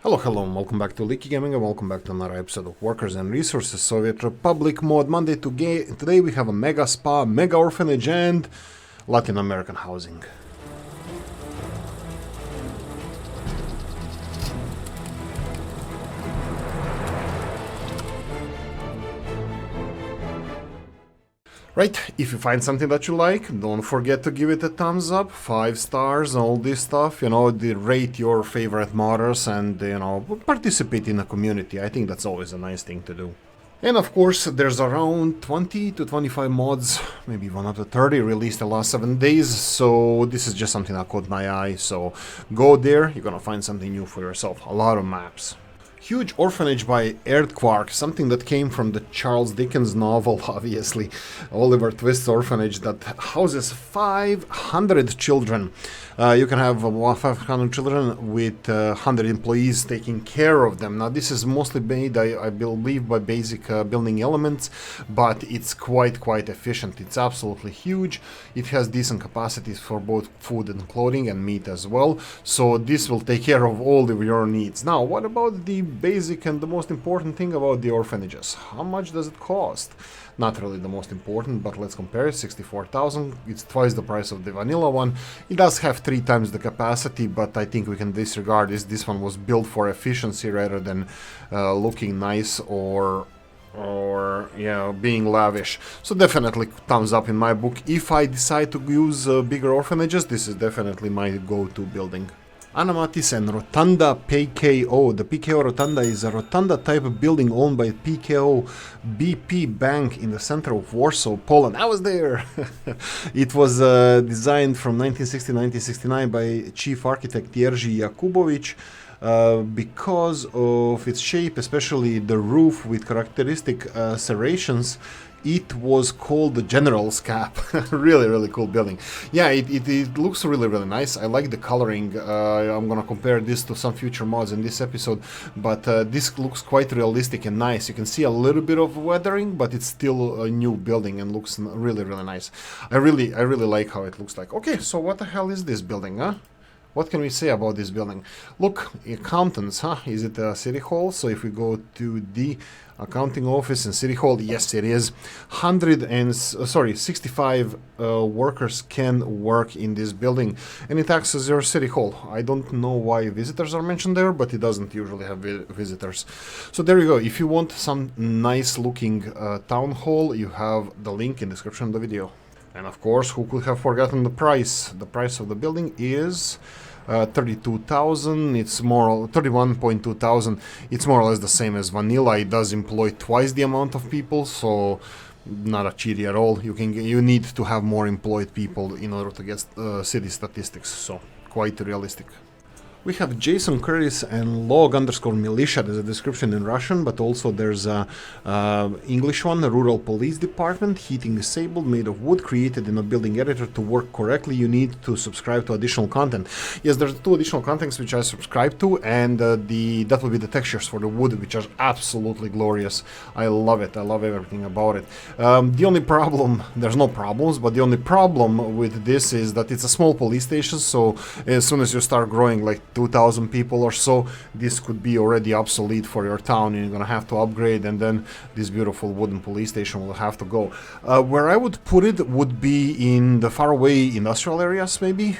Hello, and welcome back to Oolykee Gaming, and welcome back to another episode of Workers and Resources Soviet Republic mod Monday. Today we have a mega spa, mega orphanage, and Latin American housing. Right, if you find something that you like, don't forget to give it a thumbs up, 5 stars, all this stuff, rate your favorite modders and, participate in a community. I think that's always a nice thing to do. And of course, there's around 20 to 25 mods, maybe even up to 30 released the last 7 days, so this is just something that caught my eye, so go there, you're gonna find something new for yourself, a lot of maps. Huge Orphanage by Earthquark, something that came from the Charles Dickens novel, obviously. Oliver Twist's orphanage that houses 500 children. You can have 500 children with 100 employees taking care of them. Now, this is mostly made, I believe, by basic building elements, but it's quite efficient. It's absolutely huge. It has decent capacities for both food and clothing and meat as well. So this will take care of all of your needs. Now, what about the basic and the most important thing about the orphanages? How much does it cost? Not really the most important, but let's compare it. 64,000, it's twice the price of the vanilla one. It does have 3 times the capacity, but I think we can disregard this. This one was built for efficiency rather than looking nice or being lavish. So definitely thumbs up in my book. If I decide to use bigger orphanages, this is definitely my go-to building. Anamatis and Rotunda PKO. The PKO Rotunda is a rotunda type of building owned by PKO BP Bank in the center of Warsaw, Poland. I was there! It was designed from 1960-1969 by chief architect Jerzy Jakubowicz. Because of its shape, especially the roof with characteristic serrations, it was called the General's Cap. Really cool building. Yeah, it looks really nice. I like the coloring. I'm gonna compare this to some future mods in this episode, but this looks quite realistic and nice. You can see a little bit of weathering, but it's still a new building and looks really nice. I really like how it looks like. Okay, so what the hell is this building, huh? What can we say about this building? Look, accountants, huh? Is it a city hall? So if we go to the accounting office and city hall, yes, it is. 65 workers can work in this building, and it acts as your city hall. I don't know why visitors are mentioned there, but it doesn't usually have visitors. So there you go. If you want some nice looking town hall, you have the link in the description of the video. And of course, who could have forgotten the price? The price of the building is 32,000. It's more 31.2 thousand. It's more or less the same as vanilla. It does employ twice the amount of people, so not a cheaty at all. You need to have more employed people in order to get city statistics. So quite realistic. We have Jason Curtis and log_militia. There's a description in Russian, but also there's a English one, the Rural Police Department, heating disabled, made of wood, created in a building editor. To work correctly, you need to subscribe to additional content. Yes, there's 2 additional contents which I subscribe to, and that will be the textures for the wood, which are absolutely glorious. I love it. I love everything about it. The only problem, there's no problems, but the only problem with this is that it's a small police station, so as soon as you start growing like 2,000 people or so, this could be already obsolete for your town, and you're gonna have to upgrade, and then this beautiful wooden police station will have to go. Where I would put it would be in the faraway industrial areas, maybe,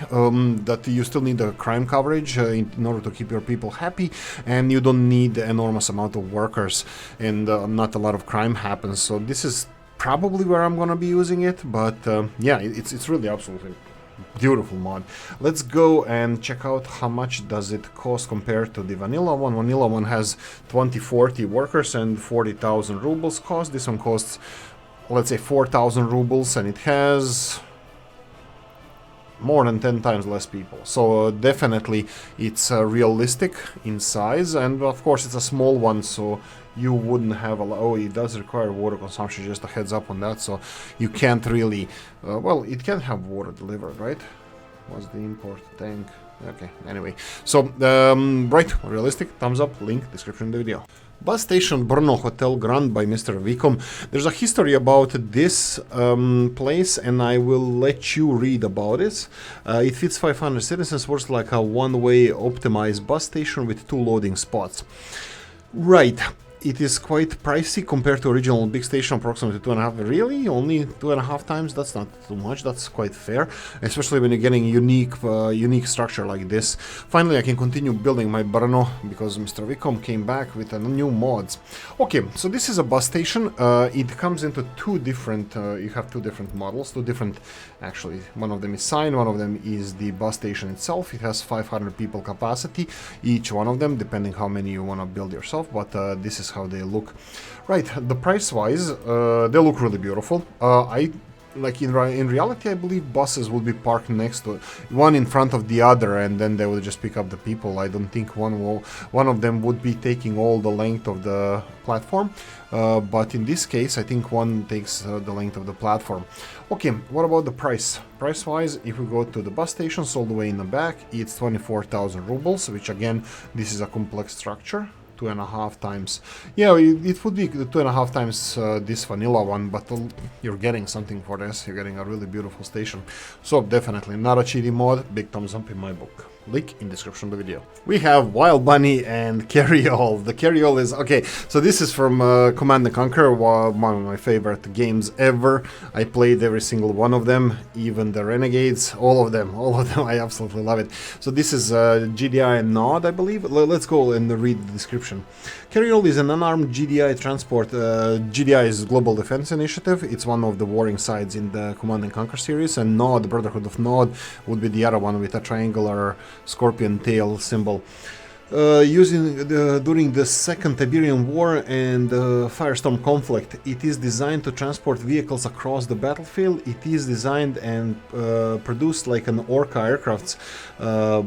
that you still need the crime coverage in order to keep your people happy, and you don't need an enormous amount of workers, and not a lot of crime happens. So this is probably where I'm gonna be using it, but yeah, it's really absolutely beautiful mod. Let's go and check out how much does it cost compared to the vanilla one. Vanilla one has 40 workers and 40,000 rubles cost. This one costs, let's say, 4,000 rubles, and it has more than 10 times less people. So definitely it's realistic in size, and of course it's a small one, so you wouldn't have a lot. Oh, it does require water consumption, just a heads up on that, so you can't really well, it can have water delivered, right? What's the import tank? Okay, anyway. So, right, realistic, thumbs up, link, description in the video. Bus station Brno Hotel Grand by Mr. Vikom. There's a history about this place, and I will let you read about it. It fits 500 citizens, works like a one-way optimized bus station with 2 loading spots. Right. It is quite pricey compared to original big station, approximately 2.5. Really? Only 2.5 times? That's not too much. That's quite fair, especially when you're getting unique structure like this. Finally, I can continue building my Brno because Mr. Vikom came back with new mods. Okay, so this is a bus station. It comes into 2 different. You have 2 different models, 2 different. Actually, one of them is signed. One of them is the bus station itself. It has 500 people capacity, each one of them, depending how many you want to build yourself. But this is how they look. Right, the price wise, they look really beautiful. In reality, I believe buses will be parked next to one in front of the other, and then they will just pick up the people. I don't think one of them would be taking all the length of the platform, but in this case I think one takes the length of the platform. Okay, what about the price? Price wise, if we go to the bus stations all the way in the back, it's 24,000 rubles, which again, this is a complex structure. 2.5 times. Yeah, it would be 2.5 times this vanilla one, but you're getting something for this. You're getting a really beautiful station. So definitely not a cheaty mod. Big thumbs up in my book. Link in description of the video. We have Wild Bunny and Carryall. The Carryall is okay. So this is from Command & Conquer, one of my favorite games ever. I played every single one of them, even the Renegades, all of them. I absolutely love it. So this is GDI and Nod, I believe. Let's go and read the description. Carryall is an unarmed GDI transport. GDI is Global Defense Initiative. It's one of the warring sides in the Command & Conquer series, and Nod, Brotherhood of Nod, would be the other one with a triangular scorpion tail symbol. During the Second Tiberian War and Firestorm conflict, it is designed to transport vehicles across the battlefield. It is designed and produced like an Orca aircrafts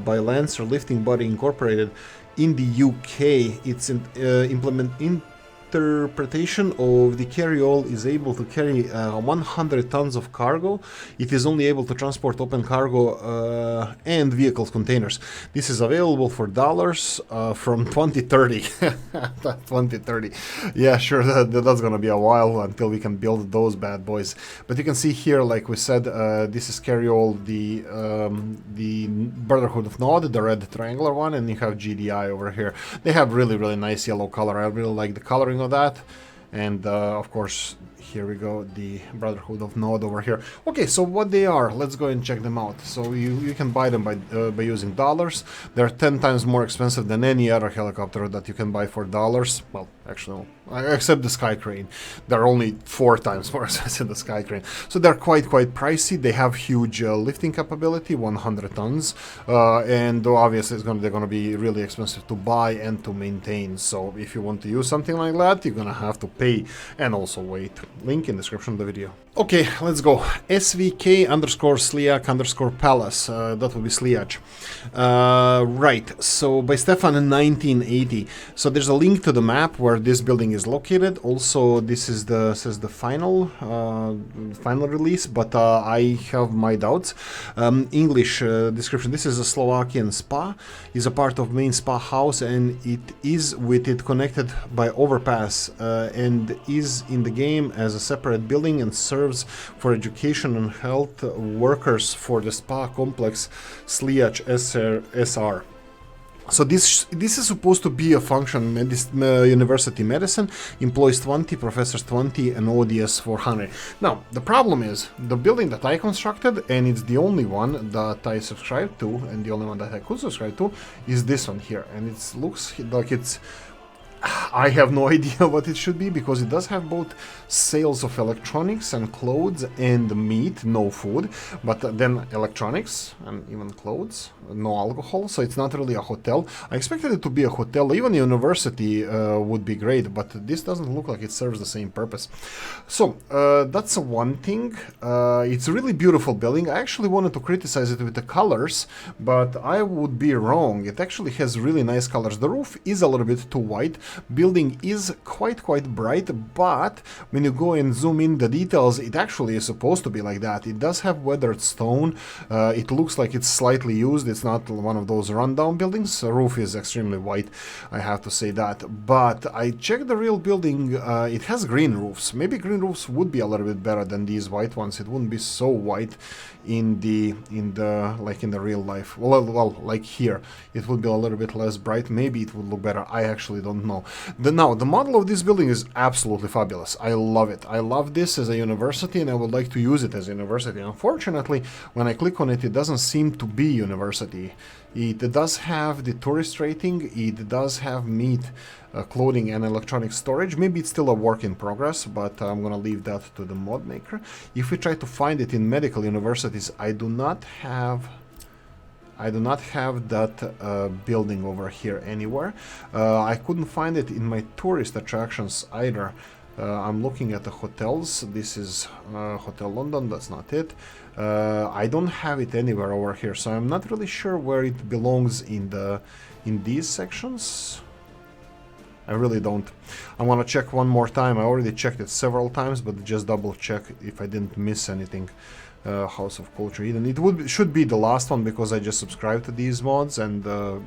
by Lancer Lifting Body Incorporated. In the UK, its interpretation of the Carryall is able to carry 100 tons of cargo. It is only able to transport open cargo and vehicles containers. This is available for dollars from 2030. 2030. Yeah, sure, that's gonna be a while until we can build those bad boys. But you can see here, like we said, this is Carryall, the Brotherhood of Nod, the red triangular one, and you have GDI over here. They have really nice yellow color. I really like the coloring of that, and of course here we go, the Brotherhood of Nod over here. Okay, so what they are, let's go and check them out. So you can buy them by using dollars. They're 10 times more expensive than any other helicopter that you can buy for dollars. Well, actually, no, except the Sky Crane. They're only 4 times more expensive than the Sky Crane. So they're quite pricey. They have huge lifting capability, 100 tons, and obviously they're gonna be really expensive to buy and to maintain. So if you want to use something like that, you're gonna have to pay and also wait. Link in description of the video. Okay, let's go. SVK_Sliak_Palace. That will be Sliac. Right, so by Stefan in 1980. So there's a link to the map where this building is located. Also, this is the final release, but I have my doubts. English description. This is a Slovakian spa. Is a part of main spa house, and it is with it connected by overpass, and is in the game as a separate building and serves for education and health workers for the spa complex Sliac SR. So this is supposed to be a function university medicine, employs 20, professors 20, and ODS 400. Now, the problem is, the building that I constructed, and it's the only one that I subscribed to, and the only one that I could subscribe to, is this one here. And it looks like it's... I have no idea what it should be, because it does have both sales of electronics and clothes and meat, no food, but then electronics and even clothes, no alcohol, so it's not really a hotel. I expected it to be a hotel, even a university would be great, but this doesn't look like it serves the same purpose. So that's one thing. It's a really beautiful building. I actually wanted to criticize it with the colors, but I would be wrong. It actually has really nice colors. The roof is a little bit too white. building is quite bright, but when you go and zoom in the details, it actually is supposed to be like that. It does have weathered stone. It looks like it's slightly used. It's not one of those rundown buildings. The roof is extremely white, I have to say that. But I checked the real building. It has green roofs. Maybe green roofs would be a little bit better than these white ones. It wouldn't be so white in the real life. Well, like here, it would be a little bit less bright. Maybe it would look better. I actually don't know. The model of this building is absolutely fabulous. I love it. I love this as a university, and I would like to use it as a university. Unfortunately, when I click on it, it doesn't seem to be university. It does have the tourist rating. It does have meat, clothing, and electronic storage. Maybe it's still a work in progress, but I'm gonna leave that to the mod maker. If we try to find it in medical universities, I do not have that building over here anywhere. I couldn't find it in my tourist attractions either. I'm looking at the hotels. This is Hotel London, that's not it. I don't have it anywhere over here, so I'm not really sure where it belongs in these sections. I really don't. I want to check one more time. I already checked it several times, but just double check if I didn't miss anything. House of Culture Eden. It should be the last one because I just subscribed to these mods and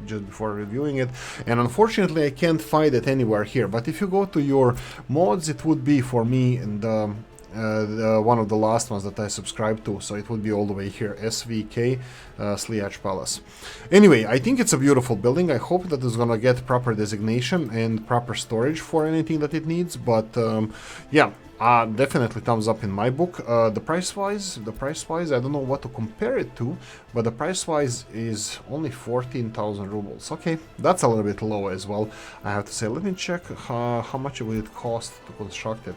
just before reviewing it. And unfortunately, I can't find it anywhere here. But if you go to your mods, it would be for me in one of the last ones that I subscribed to, so it would be all the way here, SVK Sliac Palace. Anyway, I think it's a beautiful building. I hope that it's gonna get proper designation and proper storage for anything that it needs, but yeah, definitely thumbs up in my book. The price wise, I don't know what to compare it to, but the price wise is only 14,000 rubles. Okay, that's a little bit low as well, I have to say. Let me check how much would it cost to construct it.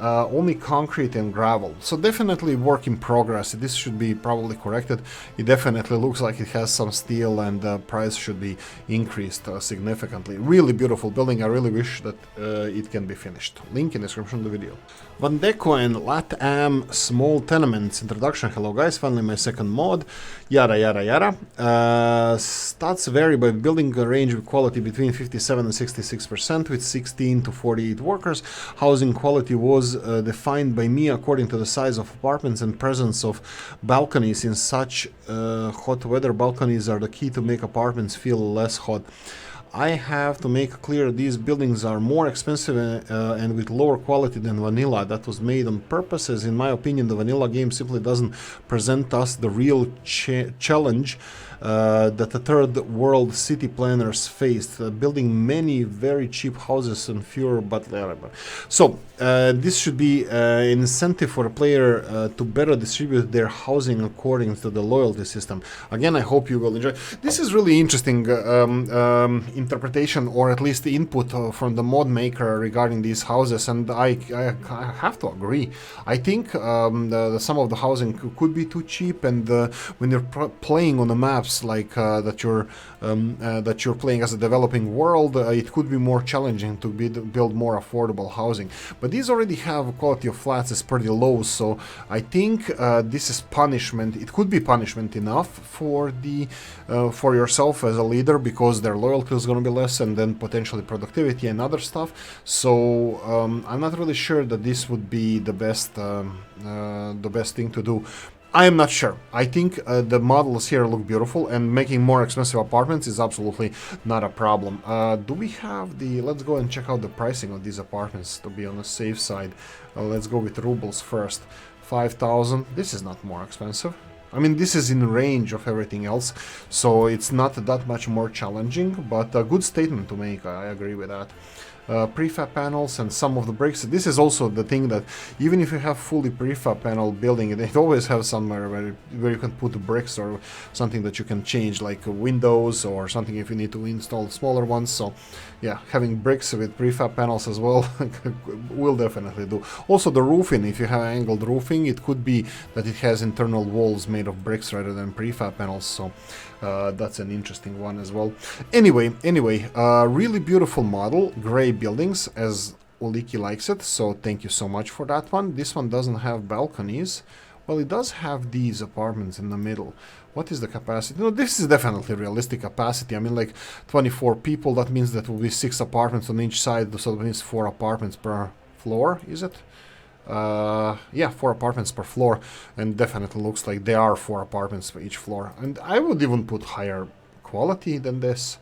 Only concrete and gravel, so definitely work in progress. This should be probably corrected. It definitely looks like it has some steel, and the price should be increased significantly. Really beautiful building. I really wish that it can be finished. Link in the description of the video. Vandeco and LatAm small tenements introduction. Hello guys, finally my second mod. Yada yada yada. Stats vary by building a range of quality between 57 and 66% with 16 to 48 workers. Housing quality was defined by me according to the size of apartments and presence of balconies. In such hot weather, balconies are the key to make apartments feel less hot. I have to make clear these buildings are more expensive and with lower quality than vanilla. That was made on purpose, as in my opinion the vanilla game simply doesn't present us the real challenge that the third world city planners faced, building many very cheap houses and fewer but so this should be an incentive for a player to better distribute their housing according to the loyalty system. Again, I hope you will enjoy. This is really interesting interpretation, or at least the input from the mod maker regarding these houses, and I have to agree. I think some of the housing could be too cheap, and when you're playing on the maps like that you're playing as a developing world, it could be more challenging to build more affordable housing. But these already have quality of flats is pretty low, so I think this is punishment. It could be punishment enough for yourself as a leader, because their loyalty is going to be less, and then potentially productivity and other stuff. So I'm not really sure that this would be the best thing to do. I am not sure. I think the models here look beautiful, and making more expensive apartments is absolutely not a problem. Do we have the... Let's go and check out the pricing of these apartments to be on the safe side. Let's go with rubles first. 5,000. This is not more expensive. I mean, this is in range of everything else, so it's not that much more challenging, but a good statement to make. I agree with that. Prefab panels and some of the bricks. This is also the thing that even if you have fully prefab panel building, it always have somewhere where you can put bricks or something that you can change, like windows or something if you need to install smaller ones. So yeah, having bricks with prefab panels as well will definitely do. Also the roofing, if you have angled roofing, it could be that it has internal walls made of bricks rather than prefab panels, so that's an interesting one as well. Anyway, really beautiful model, gray buildings as Oolykee likes it, so thank you so much for that one. This one doesn't have balconies. Well, it does have these apartments in the middle. What is the capacity? No, this is definitely realistic capacity. I mean, like 24 people, that means that will be 6 apartments on each side, so that means 4 apartments per floor, is it? Yeah, 4 apartments per floor, and definitely looks like there are 4 apartments for each floor. And I would even put higher quality than this.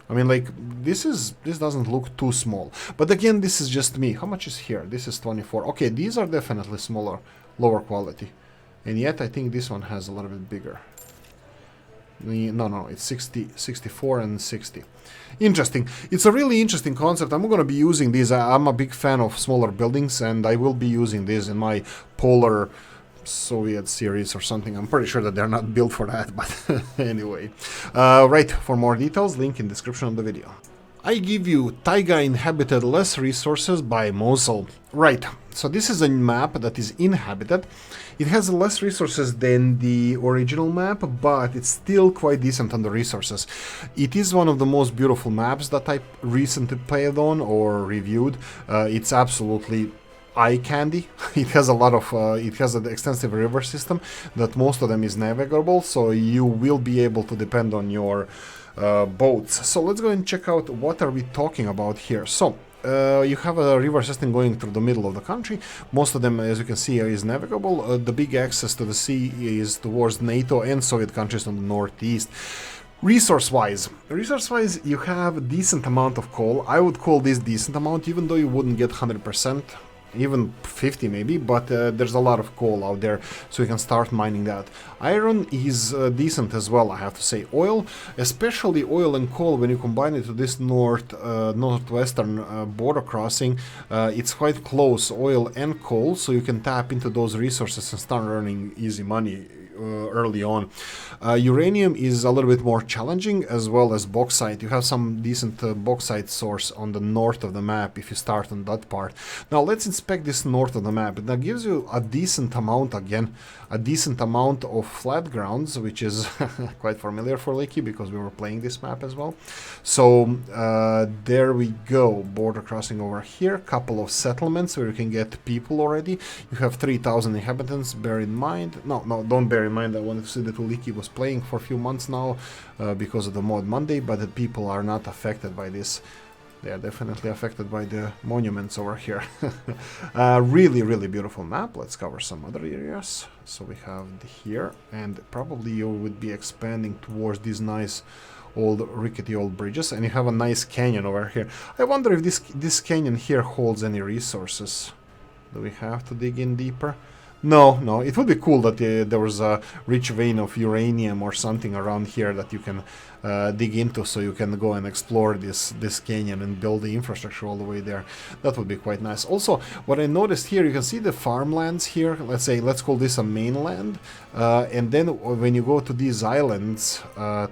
I mean, like, this doesn't look too small. But again, this is just me. How much is here? This is 24. Okay, these are definitely smaller, lower quality. And yet, I think this one has a little bit bigger. No, it's 60, 64 and 60. Interesting. It's a really interesting concept. I'm going to be using these. I'm a big fan of smaller buildings, and I will be using this in my Polar Soviet series or something. I'm pretty sure that they're not built for that, but anyway. Right, for more details, link in description of the video. I give you Taiga inhabited less resources by Mosul. Right, so this is a map that is inhabited. It has less resources than the original map, but it's still quite decent on the resources. It is one of the most beautiful maps that I recently played on or reviewed. It's absolutely eye candy. It has a lot of it has an extensive river system that most of them is navigable, so you will be able to depend on your boats. So let's go and check out what are we talking about here. So you have a river system going through the middle of the country. Most of them, as you can see, is navigable. The big access to the sea is towards NATO and Soviet countries on the northeast. Resource-wise, you have a decent amount of coal. I would call this decent amount, even though you wouldn't get 100%. Even 50 maybe, but there's a lot of coal out there, so you can start mining that. Iron is decent as well, I have to say. Oil, especially oil and coal, when you combine it to this northwestern border crossing, it's quite close, oil and coal, so you can tap into those resources and start earning easy money early on. Uranium is a little bit more challenging, as well as bauxite. You have some decent bauxite source on the north of the map if you start on that part. Now let's inspect this north of the map. That gives you a decent amount, again, a decent amount of flat grounds, which is quite familiar for Oolykee because we were playing this map as well. So there we go, border crossing over here, couple of settlements where you can get people already. You have 3,000 inhabitants, bear in mind. No, don't bear in mind, I wanted to see that Oolykee was playing for a few months now because of the mod Monday, but the people are not affected by this. They are definitely affected by the monuments over here. Really, really beautiful map. Let's cover some other areas. So we have here, and probably you would be expanding towards these nice old rickety old bridges, and you have a nice canyon over here. I wonder if this canyon here holds any resources. Do we have to dig in deeper? No, it would be cool that there was a rich vein of uranium or something around here that you can dig into, so you can go and explore this canyon and build the infrastructure all the way there. That would be quite nice. Also, what I noticed here, you can see the farmlands here. Let's call this a mainland, and then when you go to these islands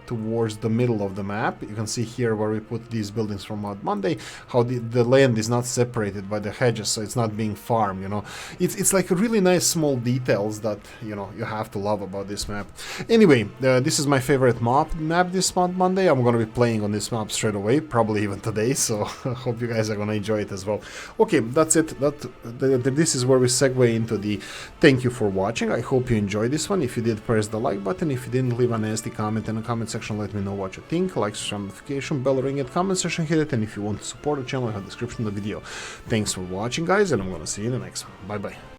towards the middle of the map, you can see here where we put these buildings from Mod Monday, how the land is not separated by the hedges, so it's not being farmed, you know. It's like a really nice small details that, you know, you have to love about this map. Anyway, this is my favorite map this Mod Monday. I'm gonna be playing on this map straight away, probably even today, so hope you guys are gonna enjoy it as well. Okay, that's it. This is where we segue into the thank you for watching. I hope you enjoyed this one. If you did, press the like button. If you didn't, leave a nasty comment in the comment section. Let me know what you think. Like, subscribe, notification bell, ring it, comment section, hit it, and if you want to support the channel, I have a description of the video. Thanks for watching, guys, and I'm gonna see you in the next one. Bye bye.